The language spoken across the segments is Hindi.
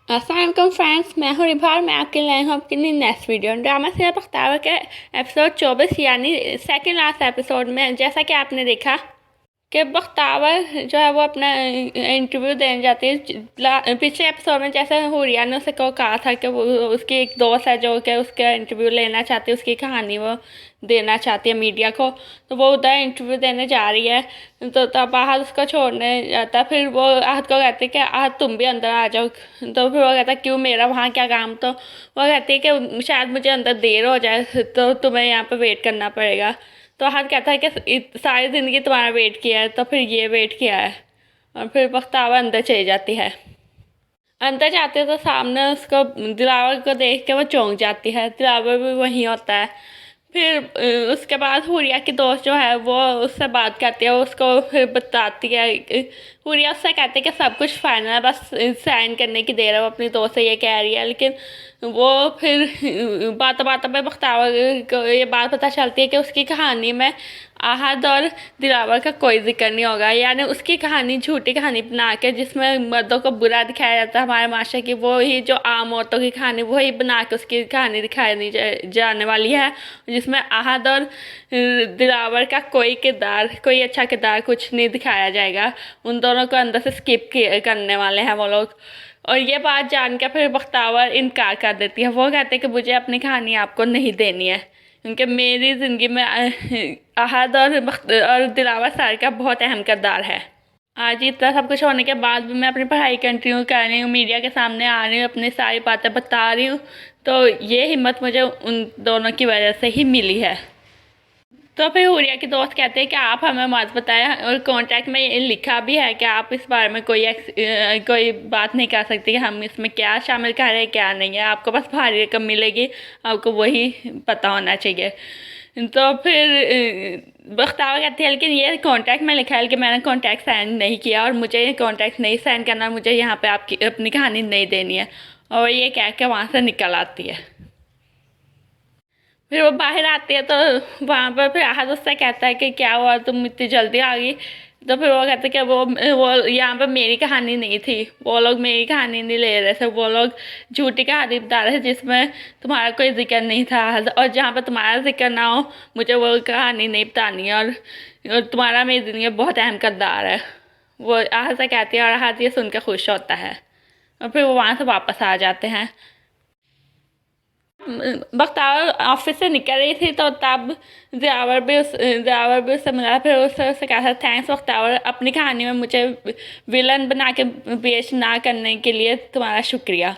अस्सलाम वालेकुम फ्रेंड्स, मैं हूँ रिभार। मैं आपके लिए लाई हूँ आपके लिए next video. Drama serial Bakhtawar के एपिसोड 24 यानी सेकंड लास्ट एपिसोड में जैसा कि आपने देखा कि बख्तावर जो है वो अपना इंटरव्यू देने जाती है। पिछले एपिसोड में जैसे हुरिया ने उसे को कहा था कि वो उसकी एक दोस्त है जो कि उसका इंटरव्यू लेना चाहती है, उसकी कहानी वो देना चाहती है मीडिया को। तो वो उधर इंटरव्यू देने जा रही है, तो तब आहद उसको छोड़ने जाता है। फिर वो आहद को कहती है कि आहद तुम भी अंदर आ जाओ। तो फिर वो कहता है क्यों, मेरा वहाँ क्या काम। तो वो कहती है कि शायद मुझे अंदर देर हो जाए तो तुम्हें यहाँ पर वेट करना पड़ेगा। तो आहद कहता है कि सारी ज़िंदगी तुम्हारा वेट किया है तो फिर ये वेट किया है। और फिर बख्तावर अंदर चली जाती है। अंदर जाते तो सामने उसको दिलावर को देख के वो चौंक जाती है। दिलावर भी वहीं होता है। फिर उसके बाद हुरिया की दोस्त जो है वो उससे बात करती है, उसको फिर बताती है। हुरिया उससे कहती है कि सब कुछ फाइनल है, बस साइन करने की देर है। वो अपनी दोस्त से ये कह रही है, लेकिन वो फिर बातों बातों में बख्तावर को ये बात पता चलती है कि उसकी कहानी में आहद और दिलावर का कोई जिक्र नहीं होगा। यानी उसकी कहानी झूठी कहानी बना के जिसमें मर्दों को बुरा दिखाया जाता है हमारे माशरे की, वो ही जो आम औरतों की कहानी वही बना के उसकी कहानी दिखाई जाने वाली है, जिसमें आहद और दिलावर का कोई किरदार, कोई अच्छा किरदार कुछ नहीं दिखाया जाएगा। उन दोनों को अंदर से स्किप करने वाले हैं वो लोग। और ये बात जान के फिर बख्तावर इनकार कर देती है। वो कहते हैं कि मुझे अपनी कहानी आपको नहीं देनी है, क्योंकि मेरी ज़िंदगी में आहद और दिलावर सर का बहुत अहम किरदार है। आज इतना सब कुछ होने के बाद भी मैं अपनी पढ़ाई कंटिन्यू कर रही हूँ, मीडिया के सामने आ रही हूँ, अपनी सारी बातें बता रही हूँ। तो ये हिम्मत मुझे उन दोनों की वजह से ही मिली है। तो फिर हुरिया के दोस्त कहते हैं कि आप हमें मत बताएं, और कॉन्ट्रैक्ट में ये लिखा भी है कि आप इस बारे में कोई बात नहीं कर सकती कि हम इसमें क्या शामिल कर रहे हैं क्या नहीं है। आपको बस भारी रकम मिलेगी, आपको वही पता होना चाहिए। तो फिर बख्तावर कहते हैं लेकिन ये कॉन्ट्रैक्ट में लिखा है कि मैंने कॉन्ट्रैक्ट साइन नहीं किया और मुझे ये कॉन्ट्रैक्ट नहीं साइन करना, मुझे यहाँ पे आपकी अपनी कहानी नहीं देनी है। और ये कह के वहाँ से निकल आती है। फिर वो बाहर आती है तो वहाँ पर फिर आहद उससे कहता है कि क्या हुआ, तुम इतनी जल्दी आ गई। तो फिर वो कहते कि वो यहाँ पर मेरी कहानी नहीं थी, वो लोग मेरी कहानी नहीं ले रहे थे, वो लोग झूठी कहानी बता रहे थे जिसमें तुम्हारा कोई जिक्र नहीं था। और जहाँ पर तुम्हारा जिक्र ना हो मुझे वो कहानी नहीं बतानी है। और तुम्हारा मेरी ज़िंदगी में बहुत अहम किरदार है, वो आहद से कहती है। और आहद ये सुन के खुश होता है और फिर वो वहाँ से वापस आ जाते हैं। बख्तावर ऑफिस से निकल रही थी तो तब ज़ावर भी उससे मिला। फिर उससे कहा था थैंक्स बख्तावर, अपनी कहानी में मुझे विलन बना के पेश ना करने के लिए तुम्हारा शुक्रिया।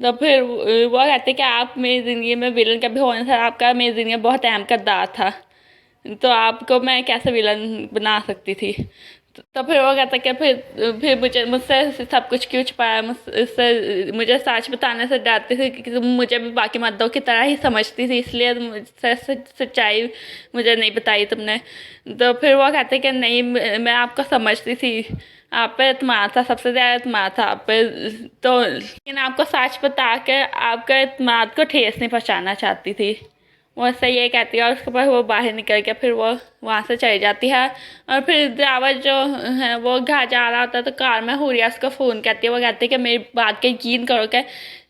तो फिर वो कहते कि आप मेरी ज़िंदगी में विलन कभी हो नहीं था, आपका मेरी ज़िंदगी में बहुत अहम किरदार था, तो आपको मैं कैसे विलन बना सकती थी। तो फिर वो कहता कि फिर मुझसे सब कुछ क्यों छुपाया, मुझसे मुझे सच बताने से डरती थी कि तुम मुझे भी बाकी मर्दों की तरह ही समझती थी, इसलिए मुझसे सच्चाई मुझे नहीं बताई तुमने। तो फिर वो कहते कि नहीं, मैं आपको समझती थी, आप पे एतमाद था, सबसे ज़्यादा एतमाद था आप पे। तो लेकिन आपको सच बता के आपका एतमाद को ठेस नहीं पहुँचाना चाहती थी। वो ऐसे ये कहती है और उसके बाद वो बाहर निकल के फिर वो वहाँ से चली जाती है। और फिर ड्राइवर जो है वो घर जा रहा होता है तो कार में हुरिया उसको फ़ोन करती है। वो कहती है कि मेरी बात का यकीन करो कि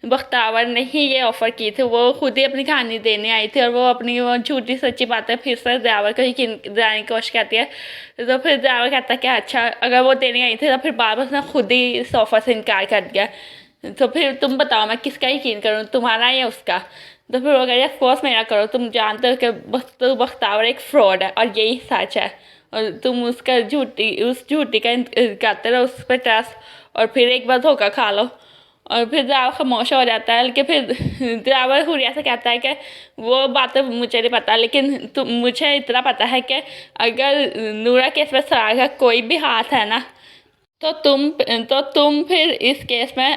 बख्तावर ने ही ये ऑफ़र की थी, वो खुद ही अपनी कहानी देने आई थी और वो अपनी वो झूठी सच्ची बातें फिर से ड्राइवर को यकीन दिलाने की कोशिश करती है। तो फिर ड्राइवर कहता है कि अच्छा, अगर वो देने आई थी तो फिर बार बार उसने खुद ही इस ऑफ़र से इनकार कर दिया, तो फिर तुम बताओ मैं किसका यकीन करूँ, तुम्हारा या उसका। तो फिर वो कह रहा फोर्स मेरा करो, तुम जानते हो कि बख्तावर एक फ्रॉड है और यही सच है, और तुम उस झूठी का करते रहो, उस पर ट्रस्ट, और फिर एक बार धोखा खा लो। और फिर ड्राइवर खामोश हो जाता है। लेकिन फिर ड्राइवर हुरिया से कहता है कि वो बातें मुझे नहीं पता, लेकिन मुझे इतना पता है कि अगर नूरा केस में सरार का कोई भी हाथ है ना, तो तुम फिर इस केस में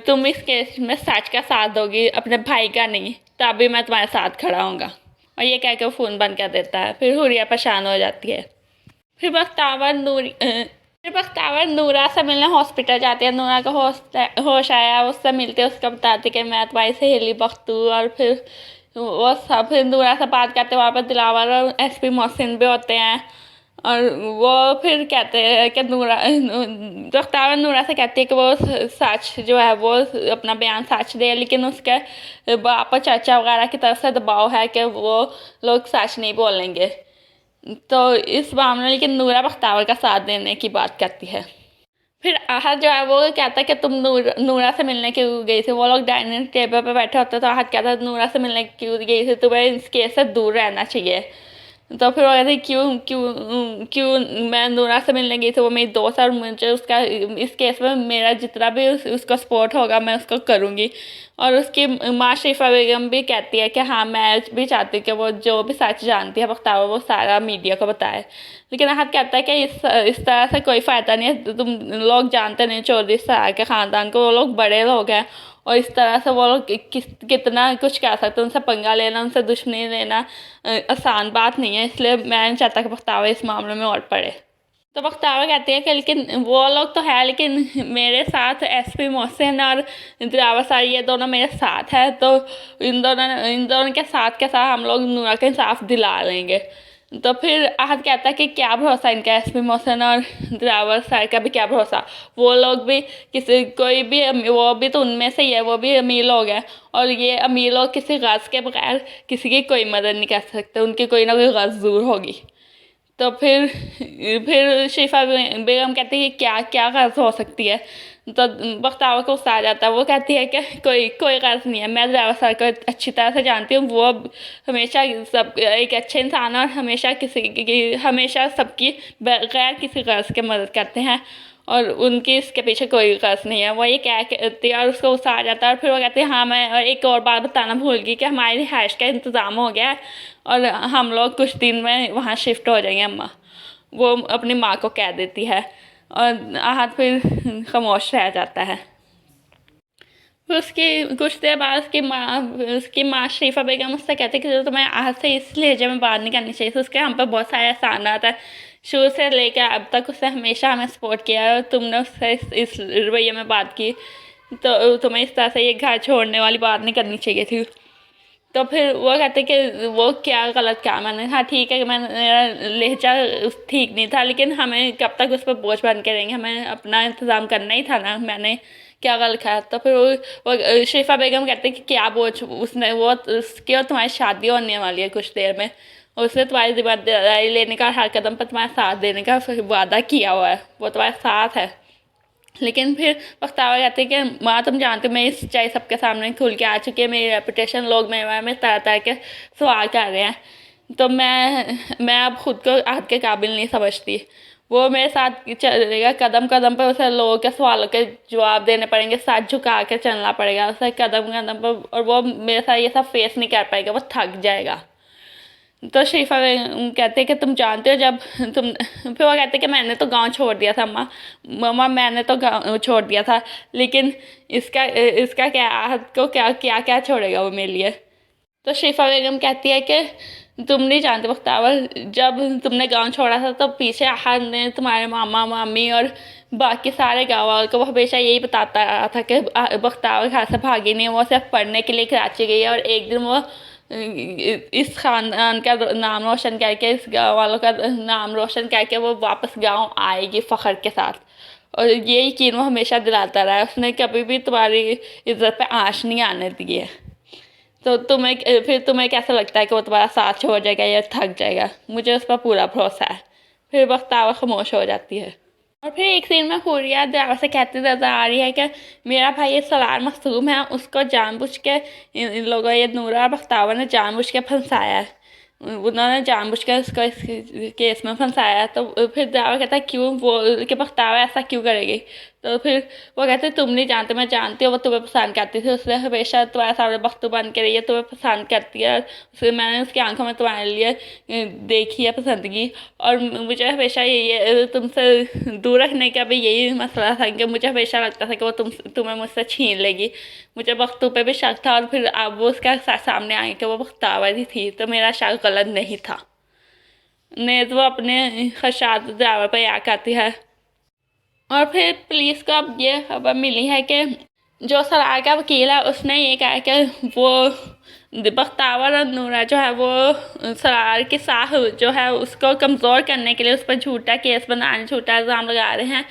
तुम इस केस में सच का साथ दोगी, अपने भाई का नहीं, तभी मैं तुम्हारे साथ खड़ा होऊंगा। और ये कह के वो फ़ोन बंद कर देता है। फिर हुरिया परेशान हो जाती है। फिर बख्तावर नूरा से मिलने हॉस्पिटल जाती है। नूरा का होश आया, उससे मिलते उसको बताती कि मैं तुम्हारी सहेली बख्तू। और फिर वो सब फिर नूरा से बात करते, वहाँ पर दिलावर और एसपी मोहसिन भी होते हैं। और वो फिर कहते हैं कि बख्तावर नूरा से कहती है कि वो सच जो है वो अपना बयान सच दे, लेकिन उसके बाप और चाचा वगैरह की तरफ से दबाव है कि वो लोग सच नहीं बोलेंगे। तो इस मामले में लेकिन नूरा बख्तावर का साथ देने की बात करती है। फिर आहद जो है वो कहता है कि तुम नूरा से मिलने क्यों गई थी। वो लोग डाइनिंग टेबल पे बैठे होते तो आहद कहता है नूरा से मिलने क्यों गई थी, तुम्हें इस केस से दूर रहना चाहिए। तो फिर वो कहती क्यों क्यों क्यों मैं नूरा से मिलने गई थी, वो मेरी दोस्त और मुझे उसका इस केस में मेरा जितना भी उसका सपोर्ट होगा मैं उसको करूँगी। और उसकी माँ शरीफा बेगम भी कहती है कि हाँ मैं भी चाहती हूँ कि वो जो भी सच जानती है बख्तावर वो सारा मीडिया को बताए। लेकिन आहद कहता है कि इस तरह से कोई फ़ायदा नहीं है, तुम लोग जानते नहीं चौधरी सरार के ख़ानदान को, वो लोग बड़े लोग हैं और इस तरह से वो लोग कितना कुछ कह सकते हैं। उनसे पंगा लेना, उनसे दुश्मनी लेना आसान बात नहीं है, इसलिए मैं नहीं चाहता कि बख्तावर इस मामले में और पड़े। तो बख्तावर कहती है कि लेकिन वो लोग तो है, लेकिन मेरे साथ एसपी मोहसिन और दिलावर सर ये दोनों मेरे साथ है, तो इन दोनों के साथ हम लोग नूरा का इंसाफ दिला लेंगे। तो फिर आहद कहता है कि क्या भरोसा इनका, एसपी मोहसिन और दिलावर सर का भी क्या भरोसा, वो लोग भी कोई भी वो भी तो उनमें से ही है, वो भी अमीर लोग हैं और ये अमीर लोग किसी गर्ज के बगैर किसी की कोई मदद नहीं कर सकते, उनकी कोई ना कोई गर्ज ज़रूर होगी। तो फिर शरीफा बेगम कहती है कि क्या क्या गर्ज हो सकती है। तो बख्तावर को गुस्सा आ जाता है, वो कहती है कि कोई गर्ज नहीं है, मैं ड्राइवर सर को अच्छी तरह से जानती हूँ, वो हमेशा सब एक अच्छे इंसान और हमेशा सबकी बगैर किसी गर्ज के मदद करते हैं और उनकी इसके पीछे कोई गर्ज नहीं है। वो ये क्या कहती है और उसको गुस्सा आ जाता है और फिर वो कहती है हाँ मैं और एक और बात बताना भूल गई कि हमारी रिहाइश का इंतज़ाम हो गया है और हम लोग कुछ दिन में वहाँ शिफ्ट हो जाएंगे। अम्मा वो अपनी माँ को कह देती है और आहद फिर खामोश रह जाता है। फिर उसकी कुछ देर बाद उसकी माँ शरीफा बेगम उससे कहती है कि जो तुम्हें आहद से इस लहजे में बात नहीं करनी चाहिए थी, उसके हम पर बहुत सारे एहसान आता है, शुरू से लेकर अब तक उसने हमेशा हमें सपोर्ट किया है और तुमने उससे इस रवैये में बात की, तो तुम्हें इस तरह से ये घर छोड़ने वाली बात नहीं करनी चाहिए थी। तो फिर वो कहते कि वो क्या गलत काम मैंने, हाँ ठीक है कि मेरा लहजा ठीक नहीं था, लेकिन हमें कब तक उस पर बोझ बन के रहेंगे, हमें अपना इंतज़ाम करना ही था ना, मैंने क्या गलत खाया। तो फिर वो शरीफा बेगम कहते कि क्या बोझ, उसने वो उसकी और तुम्हारी शादी होने वाली है कुछ देर में, उसने तुम्हारी जिम्मेदारी लेने का, हर कदम पर तुम्हारा साथ देने का वादा किया हुआ है, वो तुम्हारे साथ है। लेकिन फिर बख्तावर कहते हैं कि माँ तुम जानते हो मैं इस सच्चाई सबके सामने खुल के आ चुकी है, मेरी रेपुटेशन, लोग मेरे बारे में तरह तरह के सवाल कर रहे हैं, तो मैं अब खुद को आहद के काबिल नहीं समझती। वो मेरे साथ चलेगा, कदम कदम पर उसे लोगों के सवालों के जवाब देने पड़ेंगे, साथ झुका के चलना पड़ेगा उसे कदम कदम पर, और वो मेरे साथ ये सब फेस नहीं कर पाएगा, वो थक जाएगा। तो शरीफा कहते हैं कि तुम जानते हो जब तुम, फिर वो कहते हैं कि मैंने तो गांव छोड़ दिया था मम्मा मैंने तो गांव छोड़ दिया था, लेकिन इसका क्या, आहद को क्या क्या क्या छोड़ेगा वो मेरे लिए। तो शरीफा बेगम कहती है कि तुम नहीं जानते बख्तावर, जब तुमने गांव छोड़ा था तो पीछे आहद ने तुम्हारे मामा मामी और बाकी सारे गाँव वालों को वो हमेशा यही बताता रहा था कि बख्तावर घर से भागी नहीं, वो सिर्फ पढ़ने के लिए कराची गई है और एक दिन वो इस ख़ानदान का नाम रोशन करके, इस गाँव वालों का नाम रोशन करके वो वापस गांव आएगी फ़ख्र के साथ, और ये यकीन वो हमेशा दिलाता रहा है, उसने कभी भी तुम्हारी इज्जत पे आँच नहीं आने दी है। तो तुम्हें कैसा लगता है कि वो तुम्हारा साथ छोड़ जाएगा या थक जाएगा, मुझे उस पर पूरा भरोसा है। फिर बख्तावर खामोश हो जाती है। और फिर एक सीन में हुरिया ड्राइवर से कहती नजर आ रही है कि मेरा भाई ये सलार मखसूम है, उसको जानबूझ के इन लोगों, ये नूरा बख्तावर ने जानबूझ के फंसाया है, उन्होंने जानबूझ कर उसको इस केस में फंसाया। तो फिर ड्राइवर कहता है क्यों, वो कि बख्तावर ऐसा क्यों करेगी। तो फिर वो कहते तुम नहीं जानते, मैं जानती हूँ, वो तुम्हें पसंद करती थी, उसने हमेशा तुम्हारे सामने बख्तू बन के रही है, तुम्हें पसंद करती है, फिर मैंने उसकी आंखों में तुम्हारे लिए देखी है पसंदगी, और मुझे हमेशा ये तुमसे दूर रखने का भी यही मसला था कि मुझे हमेशा लगता था कि वो तुम्हें मुझसे छीन लेगी। मुझे बख्तू पे भी शक था और फिर अब वो उसका सामने आए कि वो बख्तावर ही थी, तो मेरा शक गलत नहीं था। नेज़ वो अपने खदशात ड्राइवर पर या करती है। और फिर पुलिस को अब ये खबर मिली है कि जो सरार का वकील है उसने ये कहा कि वो बख्तावर और नूरा जो है वो सरार के साथ जो है उसको कमज़ोर करने के लिए उस पर झूठा केस बनाने, झूठा इल्ज़ाम लगा रहे हैं।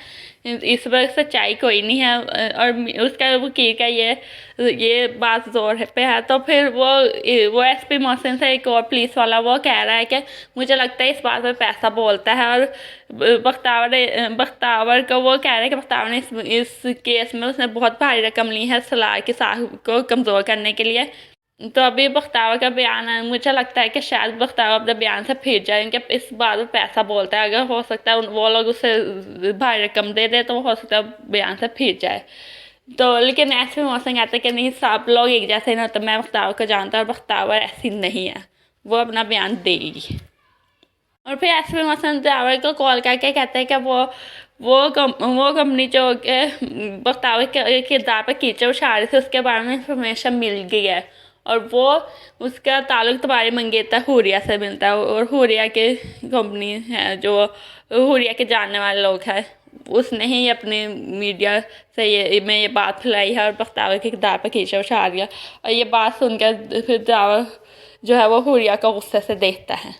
इस पर सच्चाई कोई नहीं है और उसका वकील का ये बात जोर पे है। तो फिर वो एसपी मोहसिन से एक और पुलिस वाला वो कह रहा है कि मुझे लगता है इस बात पे पैसा बोलता है, और बख्तावर को वो कह रहे हैं कि बख्तावर ने इस केस में उसने बहुत भारी रकम ली है सलार के साथ को कमज़ोर करने के लिए। तो अभी बख्तावर का बयान है, मुझे लगता है कि शायद बख्तावर अपने बयान से फिर जाए, क्योंकि इस बात में पैसा बोलता है। अगर हो सकता है वो लोग उसे भारी रकम दे दे तो हो सकता है बयान से फिर जाए। तो लेकिन एसपी मोहसिन कहते हैं कि नहीं, सब लोग एक जैसे नहीं, तो मैं बख्तावर को जानता हूँ और बख्तावर ऐसी नहीं है, वो अपना बयान देगी। और फिर एसपी मोहसिन दिलावर को कॉल करके कहते हैं कि वो कंपनी जो बख्तावर के किरदार पर कीचड़ उछाल रही थी उसके बारे में इंफॉर्मेशन मिल गई है, और वो उसका ताल्लुक तुम्हारी मंगेतर हुरिया से मिलता है, और हुरिया के कंपनी है जो हुरिया के जानने वाले लोग हैं, उसने ही अपनी मीडिया से ये बात फैलाई है और बख्तावर के किरदार पर कीचड़ उछाल दिया। और ये बात सुनकर फिर दिलावर जो है वो हुरिया को गुस्से से देखता है।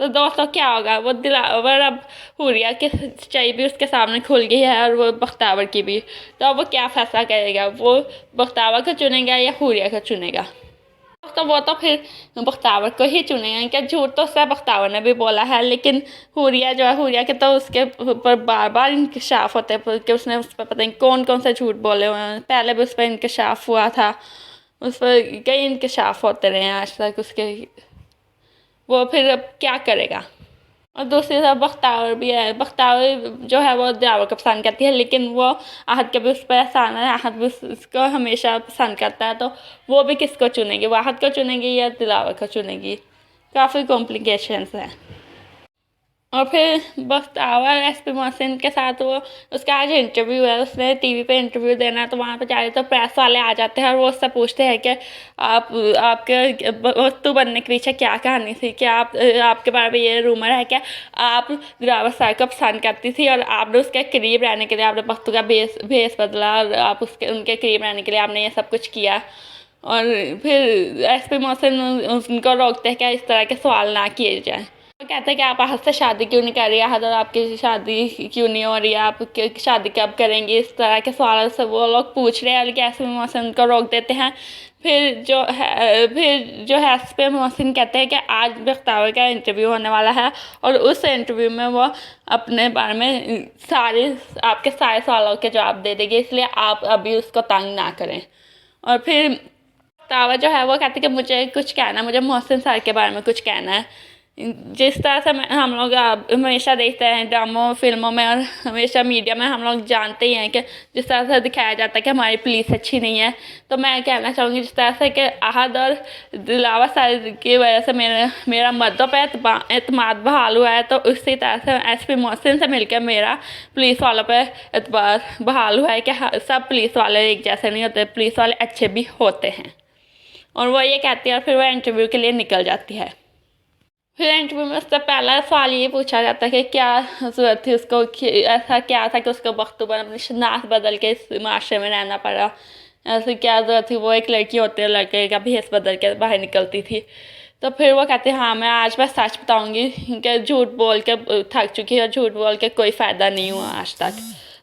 तो दोस्तों क्या होगा, वो दिलावर अब हुरिया की सच्चाई भी उसके सामने खुल गई है और वो बख्तावर की भी। तो अब वो क्या फैसला करेगा, वो बख्तावर को चुनेगा या हुरिया को चुनेगा? तो वो तो फिर बख्तावर को ही चुनेगा, क्या झूठ तो उससे बख्तावर ने भी बोला है, लेकिन हुरिया जो है हुरिया के तो उसके ऊपर बार बार इंकशाफ होते हैं कि उसने उस पर पता नहीं कौन कौन से झूठ बोले हुए हैं। पहले भी उस पर इंकशाफ हुआ था, उस पर कई इंकशाफ होते रहे हैं आज तक उसके। वो फिर अब क्या करेगा? और दूसरी तरफ बख्तावर भी है, बख्तावर जो है वो दिलावर को पसंद करती है, लेकिन वो आहत के भी उस पर एहसान है, आहत भी उसको हमेशा पसंद करता है। तो वो भी किसको चुनेगी, वो आहत को चुनेगी या दिलावर को चुनेगी? काफ़ी कॉम्प्लिकेशंस हैं। और फिर बख्तावर एसपी मोहसिन के साथ वो उसका आज इंटरव्यू है, उसने टीवी पे इंटरव्यू देना है, तो वहाँ पे जाए तो प्रेस वाले आ जाते हैं और वो उससे पूछते हैं कि आपके वस्तु बनने के पीछे क्या कहानी थी, क्या आपके बारे में ये रूमर है क्या आप दिलावर सर को पसंद करती थी और आपने उसके करीब रहने के लिए आपने वस्तु का भेस बदला और आप उनके करीब रहने के लिए आपने ये सब कुछ किया। और फिर एसपी मोहसिन उनको रोकते हैं कि इस तरह के सवाल ना किए जाएँ। वो कहते हैं कि आप आहत से शादी क्यों नहीं कर रही, आहत और आपकी शादी क्यों नहीं हो रही है, आप शादी कब करेंगे, इस तरह के सवाल से वो लोग पूछ रहे हैं, लेकिन एसपी मोहसिन को रोक देते हैं। फिर जो है एसपी मोहसिन कहते हैं कि आज बख्तावर का इंटरव्यू होने वाला है और उस इंटरव्यू में वो अपने बारे में आपके सारे सवालों के जवाब दे देगी, इसलिए आप अभी उसको तंग ना करें। और फिर बख्तावर जो है वो कहते हैं कि मुझे कुछ कहना है, मुझे मोहसिन सर के बारे में कुछ कहना है। जिस तरह से हम लोग हमेशा देखते हैं ड्रामों फिल्मों में और हमेशा मीडिया में हम लोग जानते ही हैं कि जिस तरह से दिखाया जाता है कि हमारी पुलिस अच्छी नहीं है, तो मैं कहना चाहूँगी जिस तरह से कि आहत और दिलावर सर की वजह से मेरा मर्दों पर एतमाद बहाल हुआ है, तो उसी तरह से एसपी मोहसिन से मिलकर मेरा पुलिस वालों पर एतबार बहाल हुआ है कि सब पुलिस वाले एक जैसे नहीं होते, पुलिस वाले अच्छे भी होते हैं। और वो ये कहती है और फिर वह इंटरव्यू के लिए निकल जाती है। फिर इंटरव्यू में उससे पहला सवाल ये पूछा जाता है कि क्या ज़रूरत थी उसको, ऐसा क्या था कि उसको वक्त पर अपनी शनाख्त बदल के इस माशरे में रहना पड़ा, ऐसी क्या ज़रूरत थी, वो एक लड़की होती है लड़के का भेस बदल के बाहर निकलती थी। तो फिर वो कहते हैं हाँ मैं आज बस सच बताऊँगी कि झूठ बोल के थक चुकी है और झूठ बोल के कोई फ़ायदा नहीं हुआ आज तक,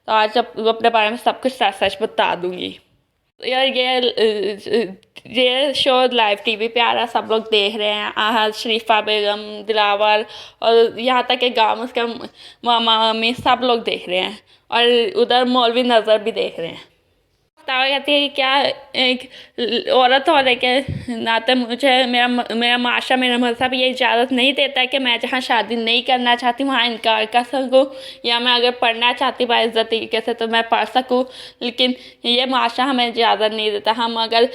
तो आज अपने बारे में सब कुछ सच सच बता दूँगी। यार ये शो लाइव टीवी पे आ रहा है, सब लोग देख रहे हैं, आहत, शरीफा बेगम, दिलावर और यहाँ तक कि गाँव में उसका मामा मम्मी सब लोग देख रहे हैं और उधर मौलवी नज़र भी देख रहे हैं। तावा कहती है कि क्या एक औरत होने के नाते मुझे मेरा माशरा मेरा मज़हब ये इजाज़त नहीं देता है कि मैं जहाँ शादी नहीं करना चाहती वहाँ इनकार कर सकूँ, या मैं अगर पढ़ना चाहती बाइज़्ज़त तरीके से तो मैं पढ़ सकूँ, लेकिन ये माशरा हमें इजाज़त नहीं देता। हम अगर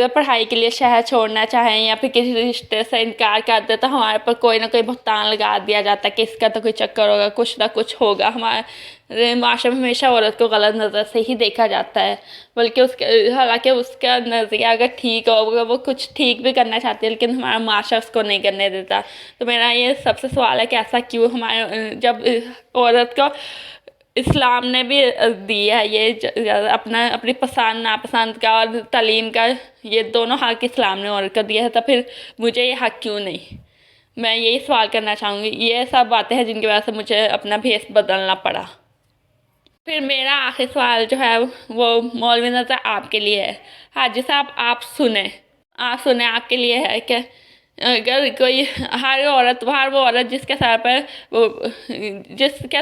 पढ़ाई के लिए शहर छोड़ना चाहें या फिर किसी रिश्ते से इनकार कर दे तो हमारे पर कोई ना कोई भुगतान लगा दिया जाता है कि इसका तो कोई चक्कर होगा, कुछ ना कुछ होगा। हमारे माशरे में हमेशा औरत को गलत नज़र से ही देखा जाता है, बल्कि हालांकि उसका नज़रिया अगर ठीक होगा, वो कुछ ठीक भी करना चाहती है, लेकिन हमारा माशरा उसको नहीं करने देता। तो मेरा ये सबसे सवाल है कि ऐसा क्यों, हमारे जब औरत को इस्लाम ने भी दी है ये अपनी पसंद नापसंद का और तालीम का, ये दोनों हक इस्लाम ने औरत को दिया है, तो फिर मुझे ये हक क्यों नहीं। मैं यही सवाल करना चाहूँगी। ये सब बातें हैं जिनकी वजह से मुझे अपना भेस बदलना पड़ा। फिर मेरा आखिरी सवाल जो है वो मौलवी नज़र आपके लिए है। हाजी साहब आप सुने आपके लिए है कि अगर कोई हर वो औरत जिसके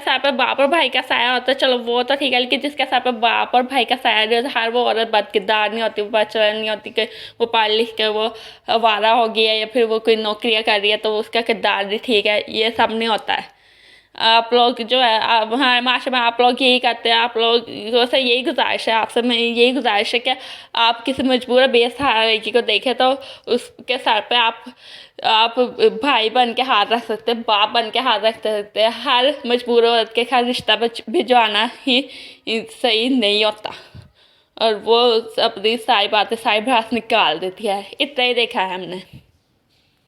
सर पर बाप और भाई का साया होता है, चलो वो तो ठीक है, लेकिन जिसके सर पर बाप और भाई का साया नहीं होता, हर वो औरत बदकिरदार नहीं होती, वो बदचलन नहीं होती कि वो पढ़ लिख के वो आवारा हो गया है या फिर वो कोई नौकरियाँ कर रही है तो उसका किरदार भी ठीक है, ये सब नहीं होता है। आप लोग जो है हमारे माशरे में आप लोग यही करते हैं। आप लोगों से यही गुजारिश है, आपसे मैं यही गुजारिश है कि आप किसी मजबूर बेसहारा लड़की को देखें तो उसके सर पे आप भाई बन के हाथ रख सकते हैं, बाप बन के हाथ रख सकते हैं। हर मजबूर औरत के घर रिश्ता भिजवाना ही सही नहीं होता और वो अपनी सारी बातें सारी भड़ास निकाल देती है। इतना ही देखा है हमने।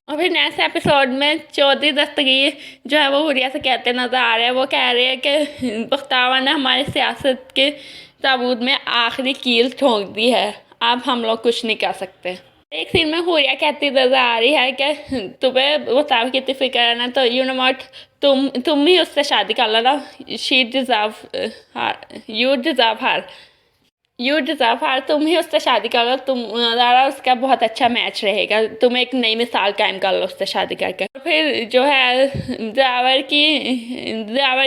और फिर नेक्स्ट एपिसोड में चौधरी दस्तगीर जो है वो हुरिया से कहते नज़र आ रहे हैं। वो कह रहे हैं कि बख्तावर ने हमारी सियासत के ताबूत में आखिरी कील ठोंक दी है, अब हम लोग कुछ नहीं कर सकते। एक सीन में हुरिया कहती नज़र आ रही है कि तुम्हें बख्तावर की इतनी फिक्र है ना, तो यू नो व्हाट, तुम ही उससे शादी कर लो ना। यू डिज़र्व हर, तुम ही उससे शादी कर लो, तुम्हारा उसका बहुत अच्छा मैच रहेगा, तुम एक नई मिसाल कायम कर लो उससे शादी करके। फिर जो है ड्राइवर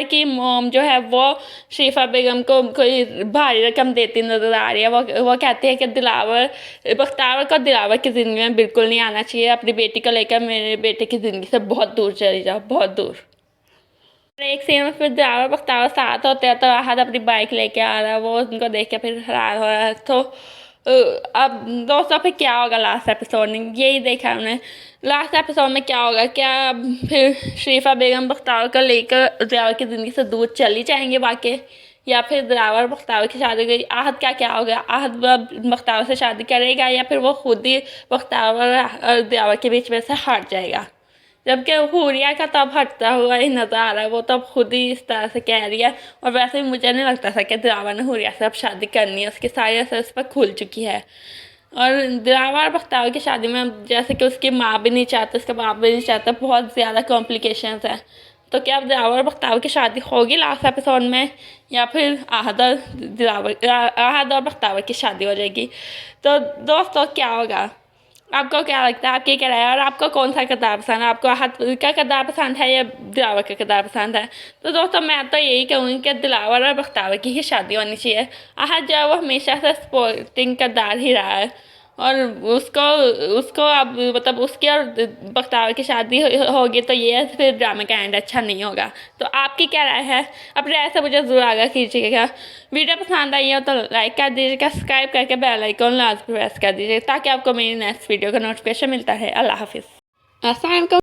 की मोम जो है वो शरीफा बेगम को कोई भारी रकम देती नज़र आ रही है। वो कहती है कि बख्तावर को दिलावर की ज़िंदगी में बिल्कुल नहीं आना चाहिए, अपनी बेटी को लेकर मेरे बेटे की ज़िंदगी से बहुत दूर चली जाओ, बहुत दूर। एक सीन में फिर दिलावर बख्तावर साथ होते हैं तो आहद अपनी बाइक लेके आ रहा है, वो उनको देख के फिर हैरान हो रहा है। तो अब दोस्तों फिर क्या होगा लास्ट एपिसोड में, यही देखा हमने। लास्ट एपिसोड में क्या होगा, क्या फिर शरीफा बेगम बख्तावर को लेकर दिलावर की ज़िंदगी से दूर चली जाएंगे वाकई, या फिर दिलावर बख्तावर की शादी गई। आहद का क्या होगा, आहद बख्तावर से शादी करेगा या फिर वो खुद ही बख्तावर और दिलावर के बीच में से हट जाएगा। जबकि हुरिया का तब हटता हुआ ही नज़र आ रहा है, वो तब खुद ही इस तरह से कह रही है। और वैसे भी मुझे नहीं लगता था कि दिलावर ने हुरिया से अब शादी करनी है, उसकी सारी असर उस पर खुल चुकी है। और दिलावर बख्तावर की शादी में जैसे कि उसकी माँ भी नहीं चाहती, उसका बाप भी नहीं चाहता, बहुत ज़्यादा कॉम्प्लिकेशंस हैं। तो क्या अब दिलावर बख्तावर की शादी होगी लास्ट एपिसोड में, या फिर आहद और बख्तावर की शादी हो जाएगी। तो दोस्तों क्या होगा, आपको क्या लगता है, आपकी क्या राय है, और आपको कौन सा किरदार पसंद है, आपको आहद का किरदार पसंद है या दिलावर का किरदार पसंद है। तो दोस्तों मैं तो यही कहूँगी कि दिलावर और बख्तावर की ही शादी होनी चाहिए। आहद जो है वो हमेशा से सपोर्टिंग किरदार ही रहा है और उसको अब मतलब उसकी और बख्तावर की शादी होगी तो ये फिर ड्रामे का एंड अच्छा नहीं होगा। तो आपकी क्या राय है, अपनी राय से मुझे ज़रूर आगाह कीजिएगा। वीडियो पसंद आई हो तो लाइक कर दीजिएगा, सब्सक्राइब करके बेल आइकन लाजमी प्रेस कर दीजिएगा ताकि आपको मेरी नेक्स्ट वीडियो का नोटिफिकेशन मिलता है। अल्लाह हाफिज़। अस्सलाम वालेकुम।